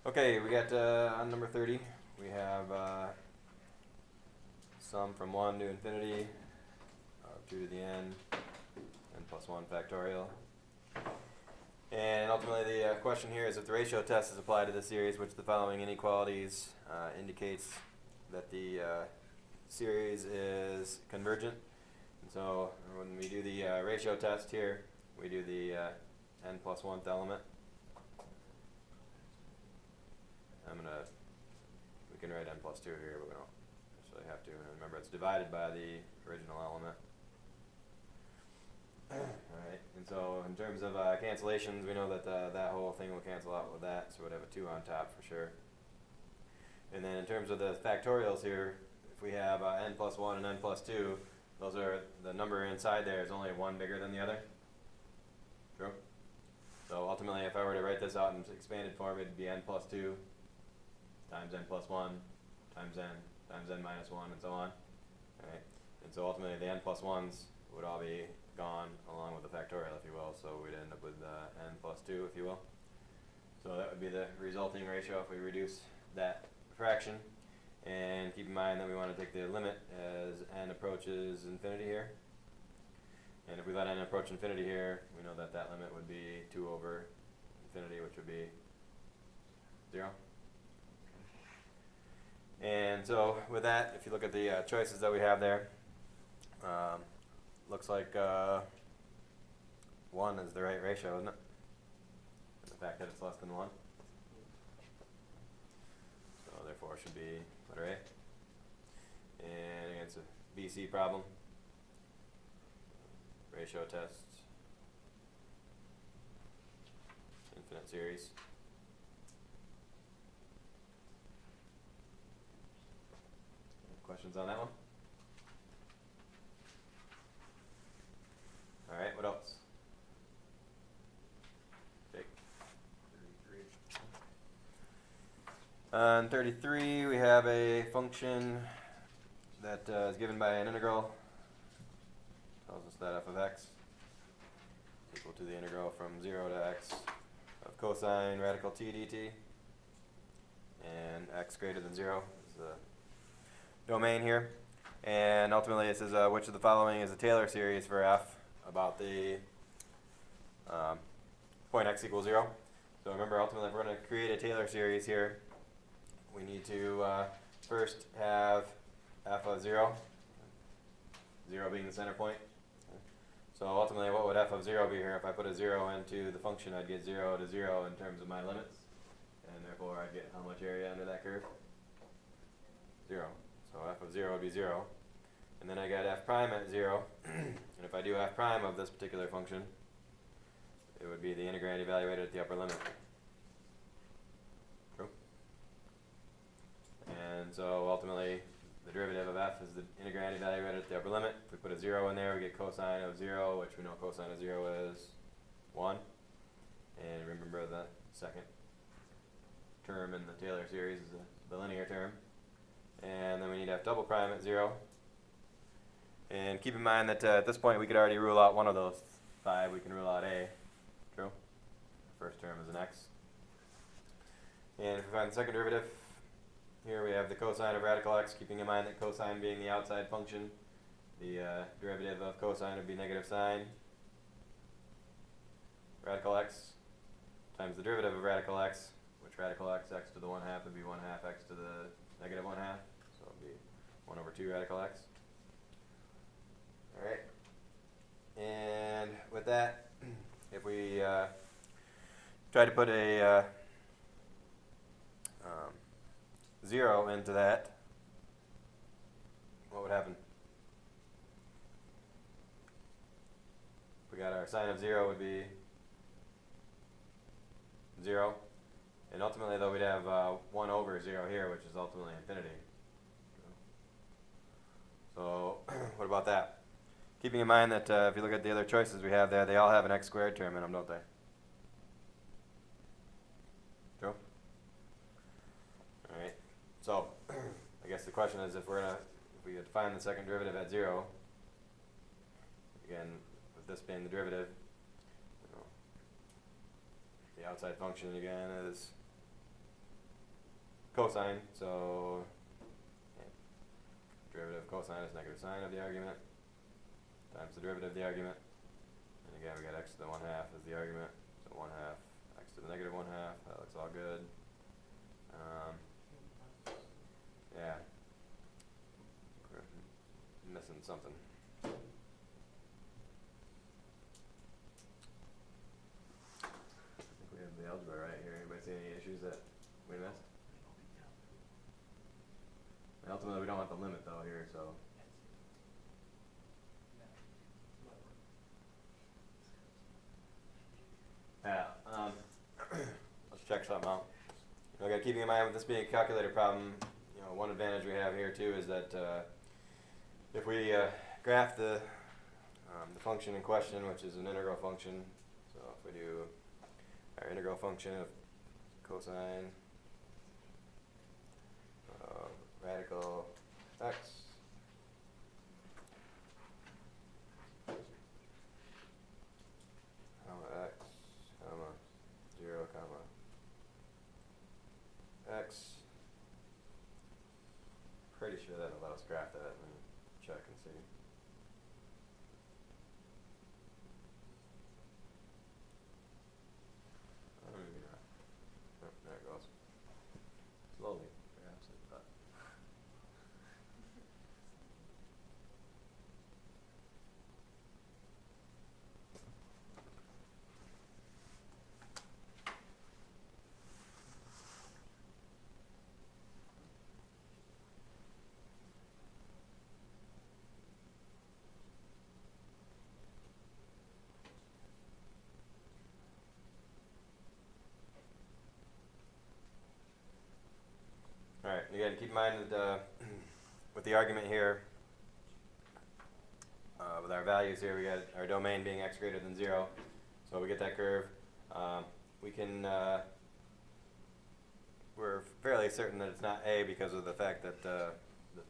Okay, we got on number 30, we have sum from 1 to infinity, 2 to the n plus 1 factorial. And ultimately the question here is if the ratio test is applied to the series, which of the following inequalities indicates that the series is convergent. And so when we do the ratio test here, we do the n plus 1th element. We can write n plus 2 here, but we don't necessarily have to. And remember, it's divided by the original element. Alright, and so in terms of cancellations, we know that that whole thing will cancel out with that, so we'd have a 2 on top for sure. And then in terms of the factorials here, if we have n plus 1 and n plus 2, those are, the number inside there is only one bigger than the other. True? So ultimately, if I were to write this out in expanded form, it'd be n plus 2 times n plus 1 times n minus 1, and so on. Alright, and so ultimately the n plus 1s would all be gone along with the factorial, if you will, so we'd end up with n plus 2, if you will. So that would be the resulting ratio if we reduce that fraction. And keep in mind that we want to take the limit as n approaches infinity here. And if we let n approach infinity here, we know that that limit would be 2 over infinity, which would be 0. And so with that, if you look at the choices that we have there, looks like 1 is the right ratio, isn't it? And the fact that it's less than 1. So therefore it should be letter A. And again, it's a BC problem. Ratio test. Infinite series. Questions on that one? Alright, what else? Jake? 33. On 33, we have a function that is given by an integral. Tells us that f of x is equal to the integral from 0 to x of cosine radical t dt. And x greater than 0 is the domain here. And ultimately it says which of the following is a Taylor series for f about the point x equals 0. So remember, ultimately, if we're going to create a Taylor series here, we need to first have f of 0, 0 being the center point. So ultimately, what would f of 0 be here? If I put a 0 into the function, I'd get 0 to 0 in terms of my limits. And therefore, I'd get how much area under that curve? 0. So f of 0 would be 0. And then I got f prime at 0. And if I do f prime of this particular function, it would be the integrand evaluated at the upper limit. True? And so ultimately, the derivative of f is the integrand evaluated at the upper limit. If we put a 0 in there, we get cosine of 0, which we know cosine of 0 is 1. And remember, the second term in the Taylor series is the linear term. And then we need f double prime at 0. And keep in mind that at this point we could already rule out one of those 5. We can rule out a. True? The first term is an x. And if we find the second derivative, here we have the cosine of radical x, keeping in mind that cosine being the outside function, the derivative of cosine would be negative sine radical x times the derivative of radical x, which radical x to the 1/2 would be 1/2 x to the negative 1/2. So it would be 1 over 2 radical x. Alright. And with that, if we try to put a 0 into that, what would happen? We got our sine of 0 would be 0. And ultimately, though, we'd have 1 over 0 here, which is ultimately infinity. So what about that? Keeping in mind that if you look at the other choices we have there, they all have an x squared term in them, don't they? True? Alright. So I guess the question is if we find the second derivative at 0, again, with this being the derivative, the outside function again is cosine, so yeah, derivative of cosine is negative sine of the argument times the derivative of the argument. And again, we got x to the 1/2 as the argument, so 1/2 x to the negative 1/2. That looks all good. Yeah, we're missing something. I think we have the algebra right here. Anybody see any issues that we missed? And ultimately, we don't want the limit though here, so. Yeah, let's check something out. Okay, keeping in mind with this being a calculator problem, you know, one advantage we have here too is that if we graph the function in question, which is an integral function, so if we do our integral function of cosine radical x comma x comma 0 comma x. Pretty sure that'll let us graph that. Let me check and see. Maybe not. Oh, there it goes. Slowly, perhaps it, but. Alright, you got to keep in mind that with the argument here, with our values here, we got our domain being x greater than 0. So we get that curve. We can, we're fairly certain that it's not a because of the fact that the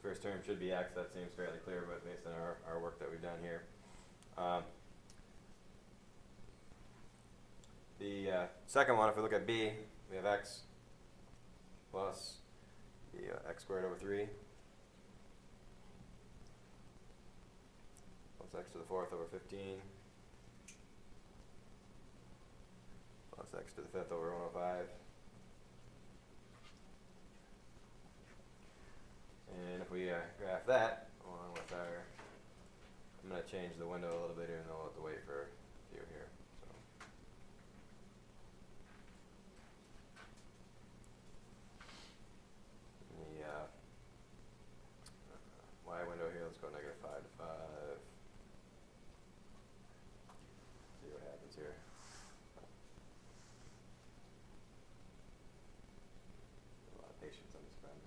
first term should be x. That seems fairly clear, but based on our work that we've done here. The second one, if we look at b, we have x plus x squared over 3 plus x to the 4th over 15 plus x to the 5th over 105. And if we graph that along with our, I'm going to change the window a little bit here and I'll have to wait for a few here. Y window here, let's go negative 5 to 5. See what happens here. A lot of patience on this problem.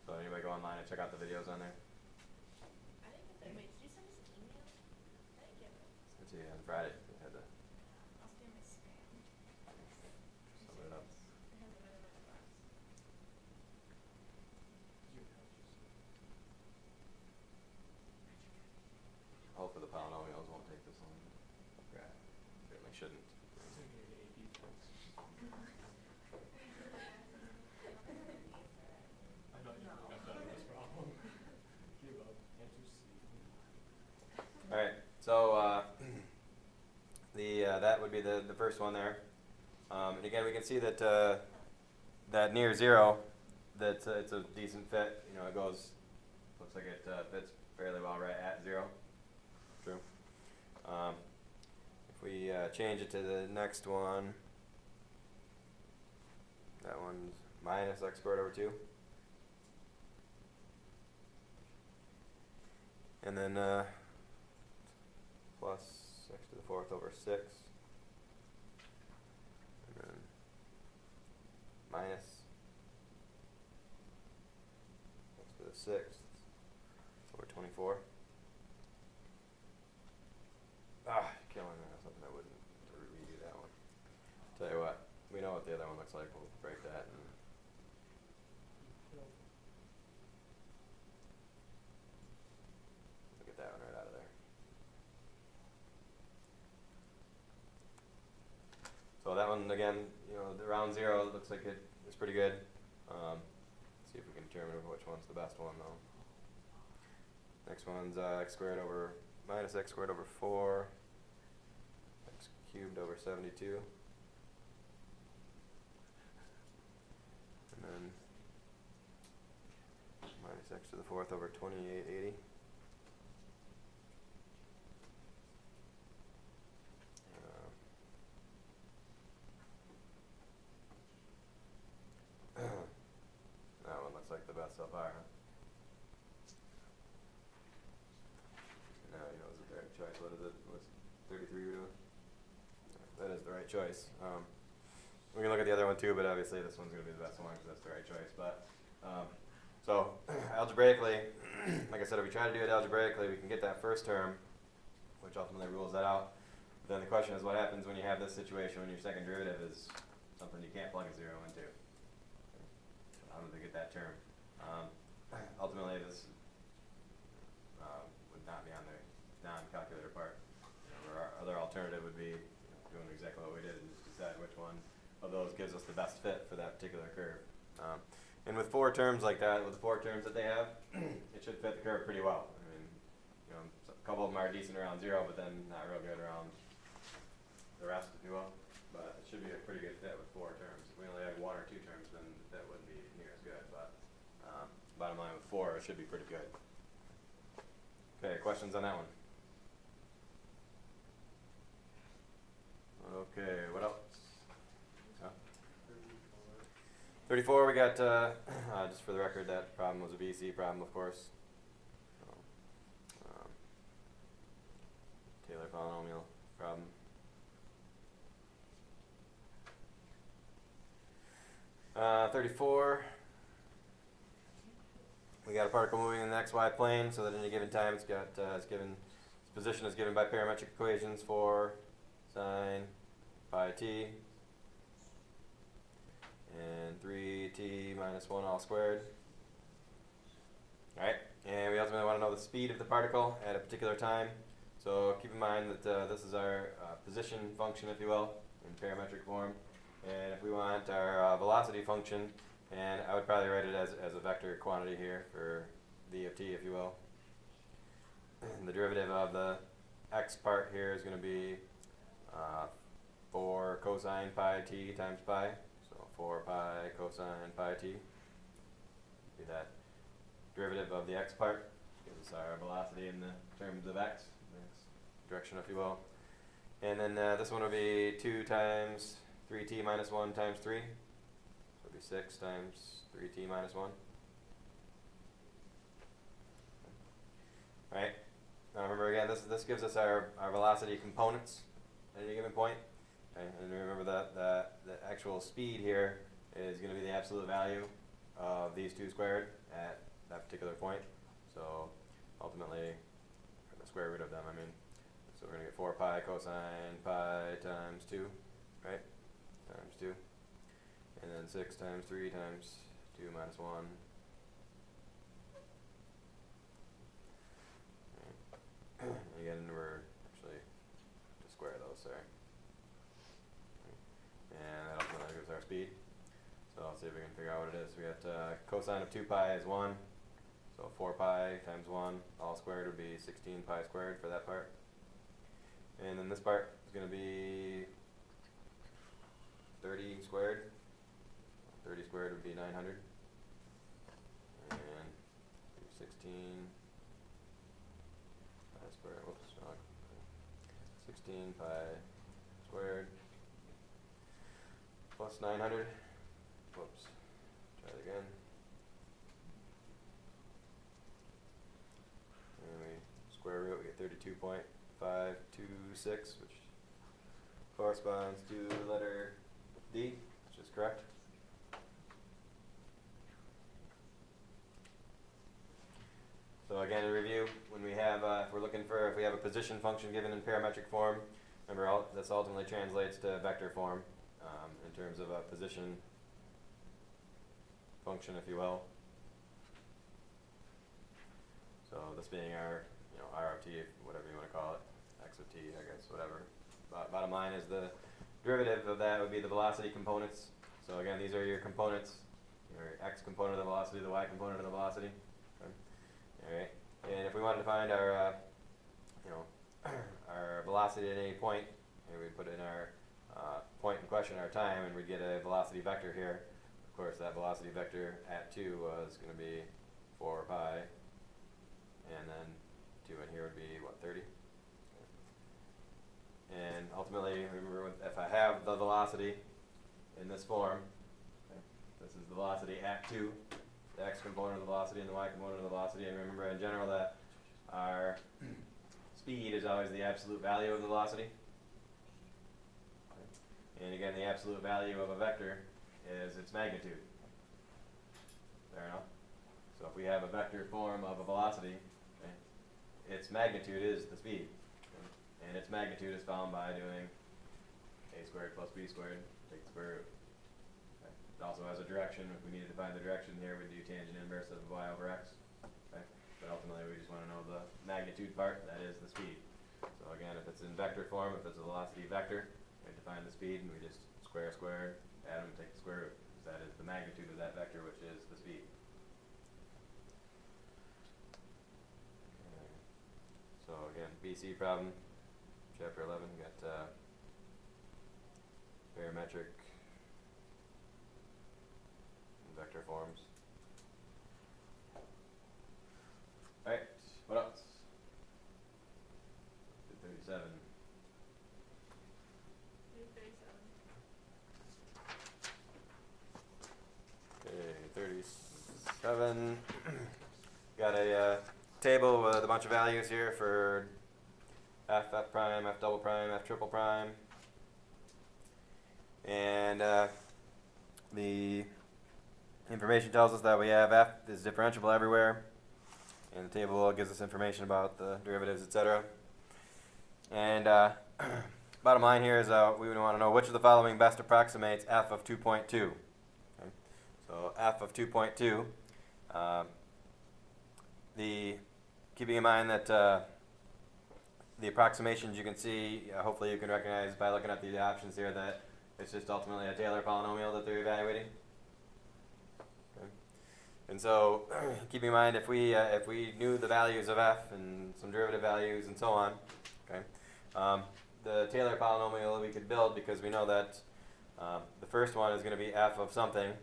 So anybody go online and check out the videos on there? I didn't get that. Wait, did you send us an email? I didn't get it. Let's see, on Friday, we had to I'll scan my spam. sum it up. It hasn't been in my box. Hopefully the polynomials won't take this long. Graph. Certainly shouldn't. Alright, so that would be the first one there. And again, we can see that that near 0, that it's a decent fit. You know, it goes, looks like it fits fairly well right at 0. True. If we change it to the next one, that one's minus x squared over 2. And then plus x to the 4th over 6. And then minus x to the 6th over 24. Ah. one, again, you know, the round zero looks like it is pretty good. See if we can determine which one's the best one though. Next one's x squared over minus x squared over 4, x cubed over 72. And then minus x to the 4th over 2880. That one looks like the best so far, huh? No, you know, is it the right choice? What is it? What's 33 we're doing? That is the right choice. We can look at the other one too, but obviously this one's going to be the best one because that's the right choice. But so algebraically, like I said, if we try to do it algebraically, we can get that first term, which ultimately rules that out. Then the question is, what happens when you have this situation when your second derivative is something you can't plug a zero into? How do they get that term? Ultimately, this would not be on the non-calculator part. Our other alternative would be doing exactly what we did and just decide which one of those gives us the best fit for that particular curve. And with 4 terms like that, with the 4 terms that they have, it should fit the curve pretty well. I mean, you know, a couple of them are decent around 0, but then not real good around the rest, if you will. But it should be a pretty good fit with 4 terms. If we only had 1 or 2 terms, then that wouldn't be near as good. But bottom line with 4, it should be pretty good. Okay, questions on that one? Okay, what else? 34, we got, just for the record, that problem was a BC problem, of course. Taylor polynomial problem. Uh, 34, we got a particle moving in the xy plane, so that at any given time it's got, its position is given by parametric equations for sine pi t and 3t minus 1 all squared. Alright, and we ultimately want to know the speed of the particle at a particular time. So keep in mind that this is our position function, if you will, in parametric form. And if we want our velocity function, and I would probably write it as a vector quantity here for v of t, if you will. And the derivative of the x part here is going to be 4 cosine pi t times pi. So 4 pi cosine pi t. Be that derivative of the x part gives us our velocity in the terms of x direction, if you will. And then this one will be 2 times 3t minus 1 times 3. So it would be 6 times 3t minus 1. Alright. Now remember again, this gives us our velocity components at any given point. Okay. And remember that the actual speed here is going to be the absolute value of these 2 squared at that particular point. So ultimately, the square root of them, I mean. So we're going to get 4 pi cosine pi times 2, right? Times 2. And then 6 times 3 times 2 minus 1. Right. Again, we're actually to square those, sorry. And that ultimately gives our speed. So let's see if we can figure out what it is. We got cosine of 2 pi is 1. So 4 pi times 1 all squared would be 16 pi squared for that part. And then this part is going to be 30 squared. 30 squared would be 900. And 16 pi squared, whoops, wrong. 16 pi squared plus 900. Whoops, try it again. And we square root, we get 32.526, which corresponds to the letter D, which is correct. So again, in review, when we have, if we're looking for, if we have a position function given in parametric form, remember this ultimately translates to vector form in terms of a position function, if you will. So this being our, R of t, whatever you want to call it, x of t, I guess, whatever. Bottom line is the derivative of that would be the velocity components. So again, these are your components, your x component of the velocity, the y component of the velocity. Okay. All right. And if we wanted to find our, our velocity at any point, here we put in our point in question, our time, and we'd get a velocity vector here. Of course, that velocity vector at 2 was going to be 4 pi, and then 2 in here would be, what, 30? And ultimately, remember, if I have the velocity in this form, okay, this is the velocity at 2, the x component of the velocity and the y component of the velocity, and remember in general that our speed is always the absolute value of the velocity. And again, the absolute value of a vector is its magnitude. Fair enough? So if we have a vector form of a velocity, okay, its magnitude is the speed. Okay, and its magnitude is found by doing a squared plus b squared, take the square root. Okay. It also has a direction. If we needed to find the direction here, we'd do tangent inverse of y over x. Okay. But ultimately, we just want to know the magnitude part, that is the speed. So again, if it's in vector form, if it's a velocity vector, we define the speed, and we just square, add them, take the square root, because that is the magnitude of that vector, which is the speed. Okay. So again, BC problem, chapter 11, we got parametric and vector forms. All right, what else? 37. 37. Got a table with a bunch of values here for f prime, f double prime, f triple prime. And the information tells us that we have f is differentiable everywhere. And the table gives us information about the derivatives, etc. And bottom line here is we would want to know which of the following best approximates f of 2.2. So f of 2.2, keeping in mind that the approximations you can see, hopefully you can recognize by looking at the options here that it's just ultimately a Taylor polynomial that they're evaluating. Okay. And so keeping in mind if we knew the values of f and some derivative values and so on, okay, the Taylor polynomial we could build, because we know that the first one is going to be f of something.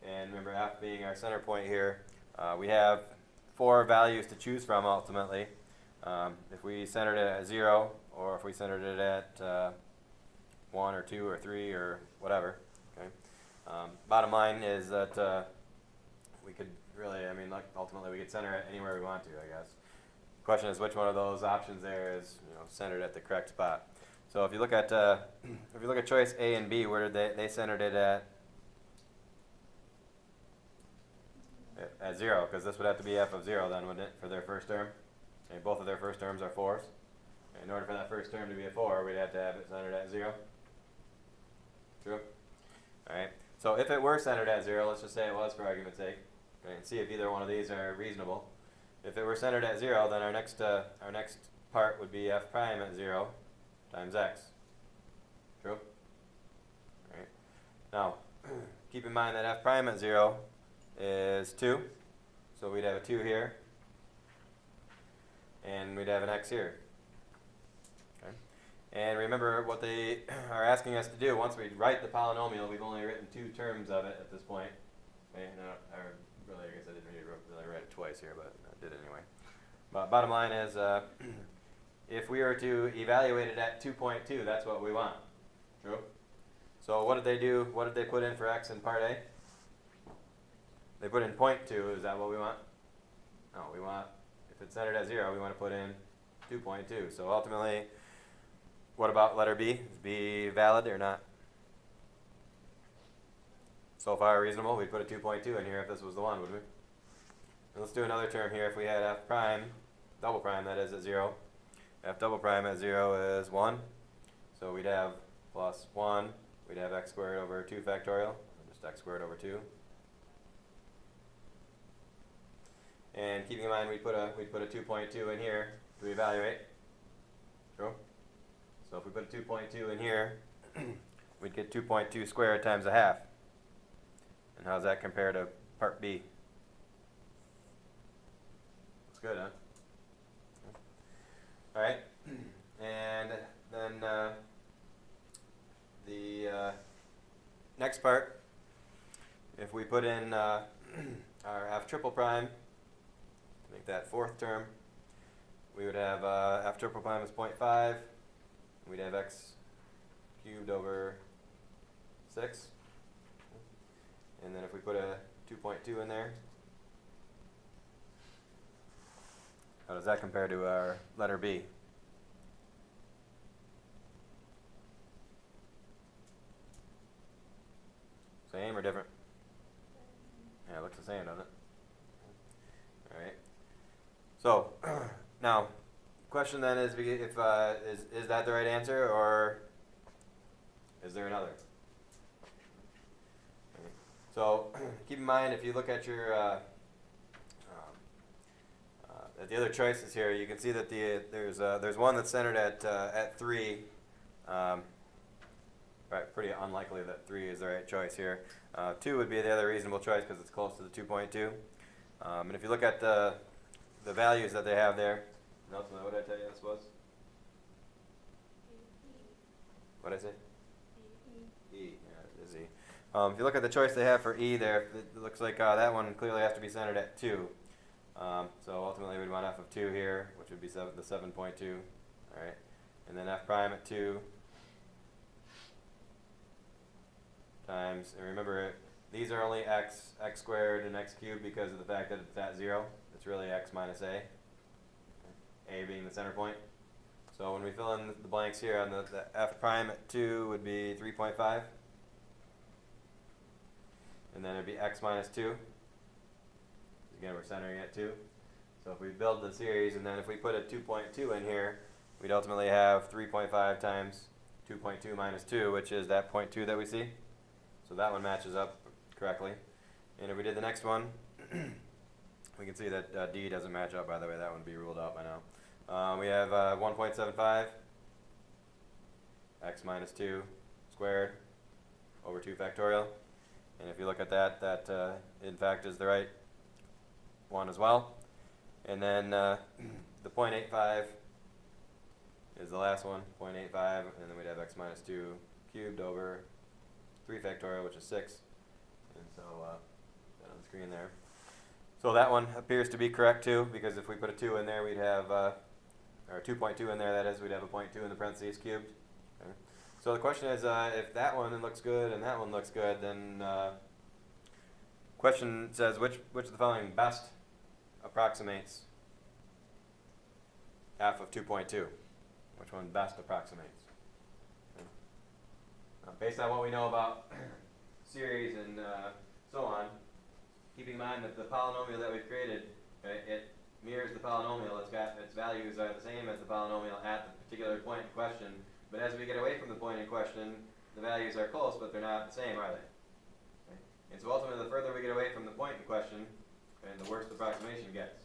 And remember, f being our center point here, we have 4 values to choose from ultimately. If we centered it at 0, or if we centered it at 1 or 2 or 3 or whatever. Okay. Bottom line is that we could really, ultimately we could center it anywhere we want to, I guess. Question is which one of those options there is, centered at the correct spot. So if you look at choice A and B, where did they centered it at 0, because this would have to be f of 0 then, wouldn't it, for their first term? Okay, both of their first terms are 4s. Okay, in order for that first term to be a 4, we'd have to have it centered at 0. True? Alright, so if it were centered at 0, let's just say it was for argument's sake, okay, and see if either one of these are reasonable. If it were centered at 0, then our next part would be f prime at 0 times x. True? Alright, now, keep in mind that f prime at 0 is 2, so we'd have a 2 here, and we'd have an x here. Okay. And remember what they are asking us to do. Once we write the polynomial, we've only written 2 terms of it at this point. Okay. I guess I didn't really write it twice here, but I did anyway. But bottom line is, if we were to evaluate it at 2.2, that's what we want. True? So what did they do? What did they put in for x in part A? They put in 0.2, is that what we want? No, we want, if it's centered at 0, we want to put in 2.2. So ultimately, what about letter B? Is B valid or not? So far reasonable, we'd put a 2.2 in here if this was the one, would we? And let's do another term here. If we had f prime, double prime that is, at 0. F double prime at 0 is 1. So we'd have plus 1. We'd have x squared over 2 factorial, just x squared over 2. And keeping in mind we'd put a 2.2 in here to evaluate. True? So if we put a 2.2 in here, we'd get 2.2 squared times a half. And how's that compare to part B? Looks good, huh? All right, and then the next part, if we put in our f triple prime, to make that fourth term, we would have f triple prime is 0.5. We'd have x cubed over 6. And then if we put a 2.2 in there, how does that compare to our letter B? Same or different? Yeah, it looks the same, doesn't it? Alright. So, now, question then is if is that the right answer, or is there another? Okay. So, keep in mind, if you look at your at the other choices here, you can see that there's one that's centered at 3. Right, pretty unlikely that 3 is the right choice here. 2 would be the other reasonable choice because it's close to the 2.2. And if you look at the values that they have there, Nelson, what did I tell you this was? What did I say? E. Yeah, it is E. If you look at the choice they have for E there, it looks like that one clearly has to be centered at 2. So ultimately we'd want f of 2 here, which would be the 7.2. Alright. And then f prime at 2 times, and remember these are only x squared and x cubed because of the fact that it's at 0. It's really x minus a being the center point. So when we fill in the blanks here, on the f prime at 2 would be 3.5. And then it'd be x minus 2. Again, we're centering at 2. So if we build the series, and then if we put a 2.2 in here, we'd ultimately have 3.5 times 2.2 minus 2, which is that 0.2 that we see. So that one matches up correctly. And if we did the next one, we can see that D doesn't match up, by the way. That one would be ruled out by now. We have 1.75 x minus 2 squared over 2 factorial. And if you look at that, that in fact is the right one as well. And then the 0.85 is the last one, 0.85, and then we'd have x minus 2 cubed over 3 factorial, which is 6. And so that on the screen there. So that one appears to be correct too, because if we put a 2 in there, we'd have, or 2.2 in there, that is, we'd have a 0.2 in the parentheses cubed. Okay. So the question is, if that one looks good and that one looks good, then question says which of the following best approximates f of 2.2? Which one best approximates? Okay. Based on what we know about series and so on, keeping in mind that the polynomial that we've created, it mirrors the polynomial. It's got its values are the same as the polynomial at the particular point in question. But as we get away from the point in question, the values are close, but they're not the same, are they? Okay. And so ultimately, the further we get away from the point in question, and the worse the approximation gets.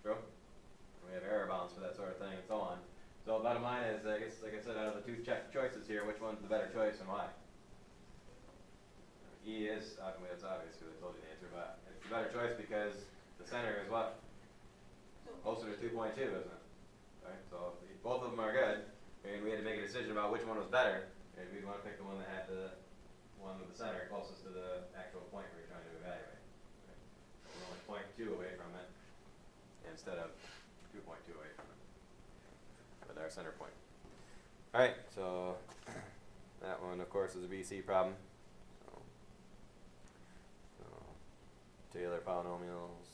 True? And we have error bounds for that sort of thing, and so on. So bottom line is, I guess, like I said, out of the two choices here, which one's the better choice and why? E is, I mean, it's obvious because I told you the answer, but it's the better choice because the center is what? Closer to 2.2, isn't it? Right? So both of them are good, and we had to make a decision about which one was better, and we'd want to pick the one that had the one with the center closest to the actual point we were trying to evaluate. Right? We're only 0.2 away from it instead of 2.2 away from it with our center point. Alright, so that one, of course, is a BC problem. So Taylor polynomials.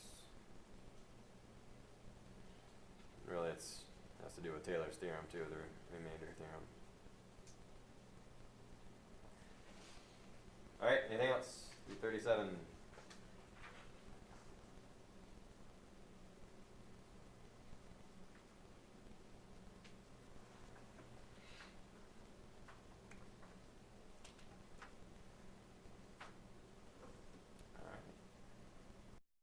Really, it has to do with Taylor's theorem, too, the remainder theorem. Alright, anything else? 337.